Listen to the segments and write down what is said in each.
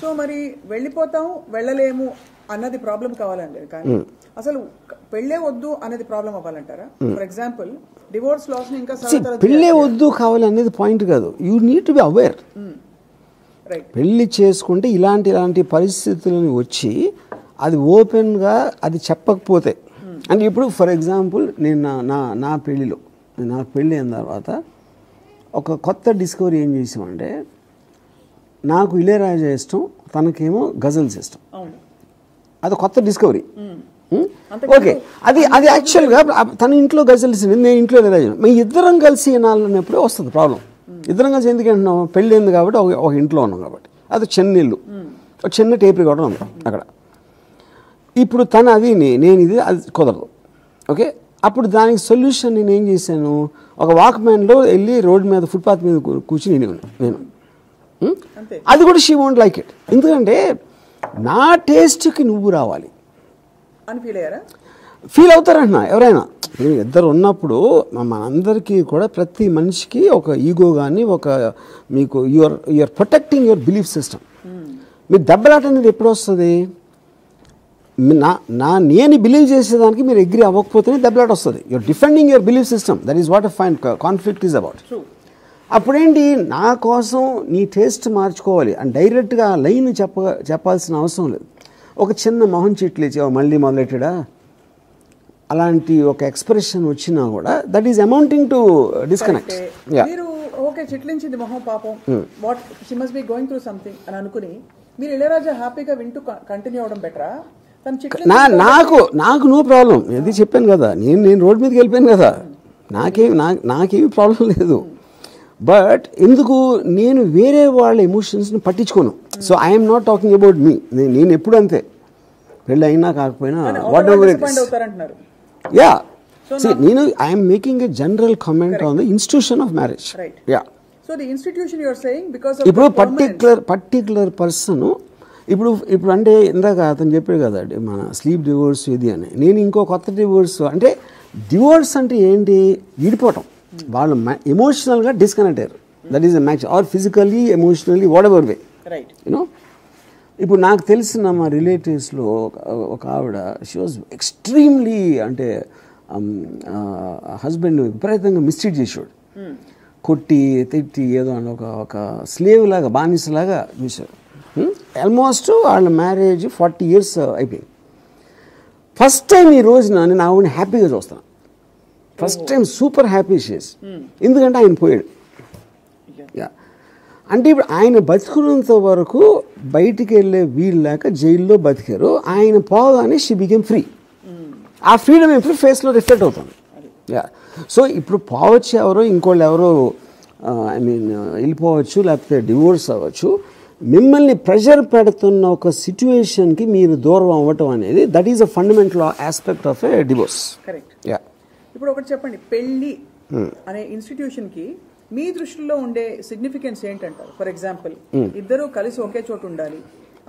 So మరి వెళ్ళిపోతాం వెళ్ళలేము అన్నది ప్రాబ్లం కావాలండి, కానీ అసలు పెళ్ళే వద్దు అనేది ప్రాబ్లం అవ్వాలంటారా? ఫర్ ఎగ్జాంపుల్ డివోర్స్ లాస్ ని ఇంకా పెళ్ళే వద్దు కావాలి అనేది పాయింట్ కాదు. You need to be aware. పెళ్లి చేసుకుంటే ఇలాంటి పరిస్థితులను వచ్చి అది ఓపెన్గా అది చెప్పకపోతే, అంటే ఇప్పుడు ఫర్ ఎగ్జాంపుల్ నేను నా పెళ్ళిలో నాకు పెళ్ళి అయిన తర్వాత ఒక కొత్త డిస్కవరీ ఏం చేసామంటే, నాకు ఇళయరాజా ఇష్టం, తనకేమో గజల్స్ ఇష్టం. అది కొత్త డిస్కవరీ. ఓకే, అది యాక్చువల్గా తన ఇంట్లో గజల్స్, నేను ఇంట్లో ఇళయరాజా, మేము ఇద్దరం కలిసి వినాలన్నప్పుడే వస్తుంది ప్రాబ్లం. ఇద్దరం కలిసి ఎందుకు అంటున్నాం, పెళ్ళి అయింది కాబట్టి ఒక ఇంట్లో ఉన్నాం కాబట్టి. అది చిన్న ఇల్లు, ఒక చిన్న టేప్ రికార్డర్ ఉంది అక్కడ. ఇప్పుడు తను అది నేను ఇది అది కుదరదు. ఓకే, అప్పుడు దానికి సొల్యూషన్ నేను ఏం చేశాను, ఒక వాక్మ్యాన్లో వెళ్ళి రోడ్డు మీద ఫుట్పాత్ మీద కూర్చుని నేను అది కూడా షీ వోంట్ లైక్ ఇట్. ఎందుకంటే నా టేస్ట్కి నువ్వు రావాలి అని ఫీల్ అవుతారంటున్నా ఎవరైనా. ఇద్దరు ఉన్నప్పుడు మనందరికీ కూడా ప్రతి మనిషికి ఒక ఈగో కానీ ఒక మీకు you're protecting your belief system. మీరు దెబ్బలాట అనేది ఎప్పుడు వస్తుంది, నేను బిలీవ్ చేసేదానికి మీరు అగ్రీ అవ్వకపోతేనే దెబ్బలాట వస్తుంది. You're defending your belief system, that is what fine conflict is about. అప్పుడేంటి, నా కోసం నీ టేస్ట్ మార్చుకోవాలి అని డైరెక్ట్గా లైన్ చెప్పాల్సిన అవసరం లేదు. ఒక చిన్న మొహం చిట్లు ఇచ్చి మళ్ళీ మొదలెట్టడా అలాంటి ఒక ఎక్స్ప్రెషన్ వచ్చినా కూడా that is amounting to disconnect. మీరు ఓకే చిట్లించింది మొహం పాపం, what she must be going through something అని అనుకుని మీరు ఇళయరాజా హ్యాపీగా వింటూ కంటిన్యూ అవడం బెటరా? నాకు నో ప్రాబ్లం. ఇది చెప్పాను కదా, నేను రోడ్ మీదకి వెళ్ళిపోయాను కదా, నాకేమి ప్రాబ్లం లేదు. బట్ ఎందుకు నేను వేరే వాళ్ళ ఎమోషన్స్ని పట్టించుకోను. So I'm not talking about me. నేను ఎప్పుడు అంతే, పెళ్ళి అయినా కాకపోయినా whatever it is. Yeah, నేను I'm making a general comment on the institution of marriage. Yeah, so the institution you are saying because ఇప్పుడు పర్టిక్యులర్ పర్సన్ ఇప్పుడు అంటే ఇందాక అతను చెప్పాడు కదా మన స్లీప్ డివోర్స్ ఇది అని, నేను ఇంకో కొత్త డివోర్స్ అంటే డివోర్స్ అంటే ఏంటి, విడిపోవటం. వాళ్ళు ఎమోషనల్గా డిస్కనెక్ట్ అయ్యారు, that is a match, or physically emotionally whatever way. You know ఇప్పుడు నాకు తెలిసిన మా రిలేటివ్స్లో ఒక ఆవిడ, షీ వాజ్ ఎక్స్ట్రీమ్లీ అంటే హస్బెండ్ విపరీతంగా మిస్ట్రీట్ చేసాడు, కొట్టి తిట్టి ఏదో అని ఒక స్లేవ్ లాగా బానిసలాగా చూశారు. ఆల్మోస్ట్ వాళ్ళ మ్యారేజ్ 40 years అయిపోయింది. ఫస్ట్ టైం ఈ రోజున నేను ఆవిడని హ్యాపీగా చూస్తాను. First time super happy she's. ఎందుకంటే ఆయన పోయాడు. యా, అంటే ఇప్పుడు ఆయన బతుకున్నంత వరకు బయటికి వెళ్ళే వీలు లేక జైల్లో బతికారు. ఆయన పోగానే షీ బికేమ్ ఫ్రీ. ఆ ఫ్రీడమ్ ఎప్పుడు ఫేస్లో రిఫ్లెక్ట్ అవుతుంది. యా, సో ఇప్పుడు పోవచ్చు ఎవరో, ఇంకోళ్ళు ఎవరో ఐ మీన్ వెళ్ళిపోవచ్చు, లేకపోతే డివోర్స్ అవ్వచ్చు. మిమ్మల్ని ప్రెషర్ పెడుతున్న ఒక సిచ్యువేషన్కి మీరు దూరం అవ్వటం అనేది that is a fundamental aspect of A divorce. Correct. Yeah, ఇప్పుడు ఒకటి చెప్పండి, పెళ్ళి అనే ఇన్స్టిట్యూషన్ కి మీ దృష్టిలో ఉండే సిగ్నిఫికెన్స్ ఏంటంటారు? ఫర్ ఎగ్జాంపుల్ ఇద్దరు కలిసి ఒకే చోట ఉండాలి,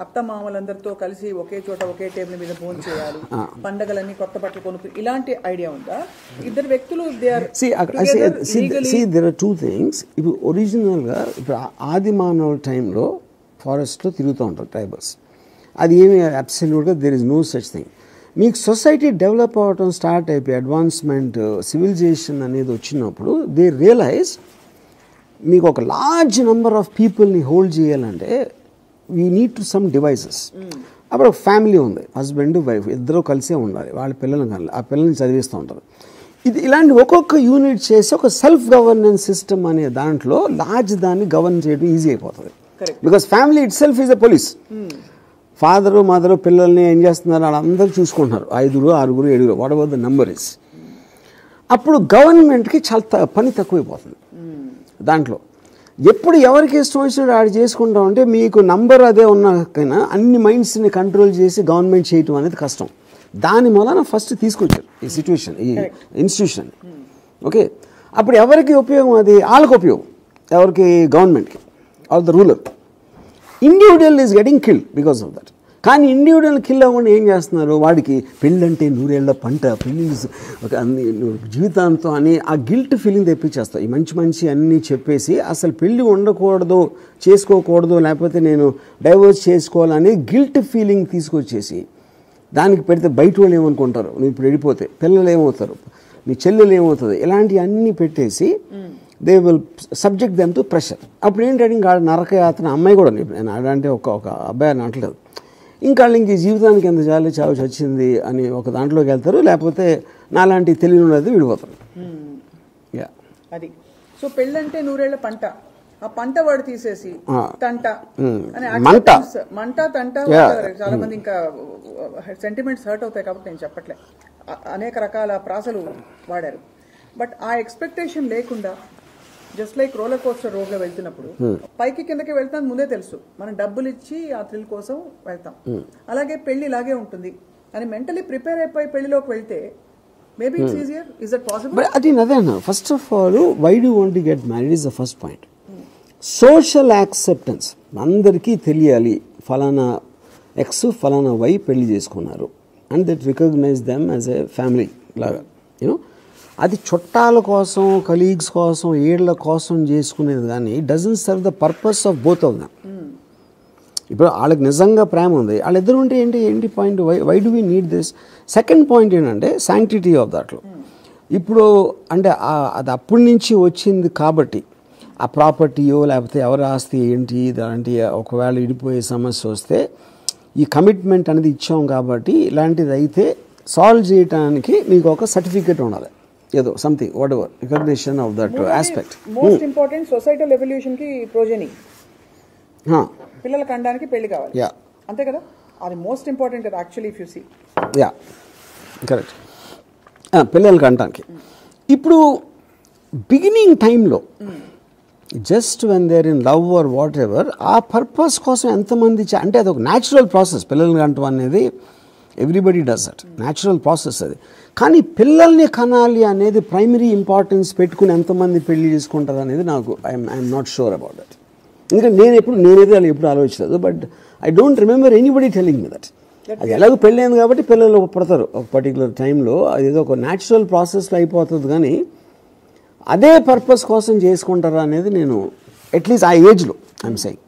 అత్త మామలందరితో కలిసి ఒకే చోట ఒకే టేబుల్ మీద భోజనం చేయాలి, పండగలన్నీ కొత్త బట్టలు కొనుక్కు, ఇలాంటి ఐడియా ఉందా? ఇద్దరు వ్యక్తులు దేర్ ఆర్ 2 things. ఇప్పుడు ఒరిజినల్గా ఇప్పుడు ఆది మానవ టైంలో ఫారెస్ట్లో తిరుగుతూ ఉంటారు ట్రైబల్స్. అది ఏమి అబ్సల్యూట్గా there is no such thing. మీకు సొసైటీ డెవలప్ అవ్వటం స్టార్ట్ అయిపోయి అడ్వాన్స్మెంట్ సివిలైజేషన్ అనేది వచ్చినప్పుడు దే రియలైజ్ మీకు ఒక లార్జ్ నెంబర్ ఆఫ్ పీపుల్ని హోల్డ్ చేయాలంటే we need to some devices. అప్పుడు ఒక ఫ్యామిలీ ఉంది, హస్బెండ్ వైఫ్ ఇద్దరు కలిసే ఉండాలి, వాళ్ళ పిల్లలు కానీ ఆ పిల్లల్ని చదివిస్తూ ఉంటారు. ఇలాంటి ఒక్కొక్క యూనిట్ చేసి ఒక సెల్ఫ్ గవర్నెన్స్ సిస్టమ్ అనే దాంట్లో లార్జ్ దాన్ని గవర్న్ చేయడం ఈజీ అయిపోతుంది. Because family it self is a police. Father mother పిల్లల్ని ఏం చేస్తున్నారు వాళ్ళందరూ చూసుకుంటున్నారు, 5, 6, 7 what ever the number is. అప్పుడు గవర్నమెంట్కి చాలా పని తక్కువైపోతుంది. దాంట్లో ఎప్పుడు ఎవరికి ఇష్టం వచ్చినట్టు ఆడ చేసుకుంటామంటే మీకు నంబర్ అదే ఉన్నాకైనా అన్ని మైండ్స్ని కంట్రోల్ చేసి గవర్నమెంట్ చేయటం అనేది కష్టం. దాని మూలన ఫస్ట్ తీసుకొచ్చారు ఈ సిచ్యువేషన్, ఈ ఇన్స్టిట్యూషన్. ఓకే, అప్పుడు ఎవరికి ఉపయోగం, అది వాళ్ళకి ఉపయోగం, ఎవరికి, గవర్నమెంట్కి or the ruler. Individual is getting killed because of that. కానీ ఇండివిజువల్ కిల్ అవ్వకుండా ఏం చేస్తున్నారు, వాడికి పెళ్ళంటే 100 ఏళ్ల పంట, పెళ్ళి ఒక జీవితాంతం అని ఆ గిల్ట్ ఫీలింగ్ తెప్పించేస్తారు. ఈ మంచి అన్నీ చెప్పేసి అసలు పెళ్ళి ఉండకూడదు, చేసుకోకూడదు, లేకపోతే నేను డైవర్స్ చేసుకోవాలని గిల్ట్ ఫీలింగ్ తీసుకొచ్చేసి దానికి పెడితే బయట వాళ్ళు ఏమనుకుంటారు, నువ్వు ఇప్పుడు వెళ్ళిపోతే పిల్లలు ఏమవుతారు, నీ చెల్లెలు ఏమవుతుంది, ఇలాంటివి అన్నీ పెట్టేసి they will subject them to pressure. అప్పుడు ఏంటంటే ఇంకా నరకయాత్ర. అమ్మాయి కూడా నేను ఆడంటే ఒక అబ్బాయి అని అంటలేదు, ఇంకా వాళ్ళు ఇంక జీవితానికి ఎంత చాలు చావు చచ్చింది అని ఒక దాంట్లోకి వెళ్తారు, లేకపోతే నాలాంటి తెలియని ఉన్నది విడిపోతారు. యా అది. సో పెళ్ళంటే 100 ఏళ్ల పంట, ఆ పంట వాడు తీసేసి తంట అని మంట తంట. చాలా మంది ఇంకా సెంటిమెంట్స్ హర్ట్ అవుతాయి కాబట్టి నేను చెప్పట్లే, అనేక రకాల ప్రాసలు వాడారు. బట్ ఆ ఎక్స్పెక్టేషన్ లేకుండా just like roller coaster road లో వెళ్తున్నప్పుడు పైకి కిందకి వెళ్తాం ముందే తెలుసు, మనం డబ్బులు ఇచ్చి ఆ థ్రిల్ కోసం వెళ్తాం. అలాగే పెళ్లి ఇలాగే ఉంటుంది అని మెంటలీ ప్రిపేర్ అయిపోయి పెళ్లిలోకి వెళ్తే maybe it's easier. Is that possible? But అది అదే అన్న, first of all why do want to get married is the first point. Social acceptance అందరికీ తెలియాలి, ఫలానా ఎక్స్ ఫలానా వై పెళ్లి చేసుకున్నారు and that recognise them as a family లాగా. యూనో అది చుట్టాల కోసం, కలీగ్స్ కోసం, ఏళ్ల కోసం చేసుకునేది కానీ doesn't serve the purpose of both of them. ఇప్పుడు వాళ్ళకి నిజంగా ప్రేమ ఉంది, వాళ్ళిద్దరు ఉంటే ఏంటి point, why do we need this? Second point ఏంటంటే శాంక్టిటీ ఆఫ్ దాట్లో. ఇప్పుడు అంటే అది అప్పటి నుంచి వచ్చింది కాబట్టి ఆ ప్రాపర్టీయో లేకపోతే ఎవరి ఆస్తి ఏంటి దాంటి ఒకవేళ విడిపోయే సమస్య వస్తే ఈ కమిట్మెంట్ అనేది ఇచ్చాం కాబట్టి ఇలాంటిది అయితే సాల్వ్ చేయడానికి మీకు ఒక సర్టిఫికేట్ ఉండాలి, ఏదో something whatever recognition of that aspect. Most important societal evolution కి ప్రోజెనీ, పిల్లలు కనడానికి పెళ్లి కావాలి, అంతే కదా? అది మోస్ట్ ఇంపార్టెంట్ కదా actually if you see. Yeah correct, పిల్లలు కనడానికి. ఇప్పుడు బిగినింగ్ టైంలో just when they're in love or whatever ఆ పర్పస్ కోసం ఎంతమంది అంటే అది ఒక న్యాచురల్ ప్రాసెస్. పిల్లల్ని కంటం అనేది everybody does that, natural process అది. కానీ పిల్లల్ని కనాలి అనేది ప్రైమరీ ఇంపార్టెన్స్ పెట్టుకుని ఎంతమంది పెళ్లి చేసుకుంటారు అనేది నాకు I'm not sure about that. ఎందుకంటే నేనైతే అలా ఎప్పుడు ఆలోచించలేదు, but I don't remember anybody telling me that. అది ఎలాగో పెళ్ళి అయింది కాబట్టి పిల్లలు పుడతారు ఒక పర్టికులర్ టైంలో, అదేదో ఒక న్యాచురల్ ప్రాసెస్లో అయిపోతుంది. కానీ అదే పర్పస్ కోసం చేసుకుంటారా అనేది నేను అట్లీస్ట్ ఆ ఏజ్లో ఐఎమ్ సెయింగ్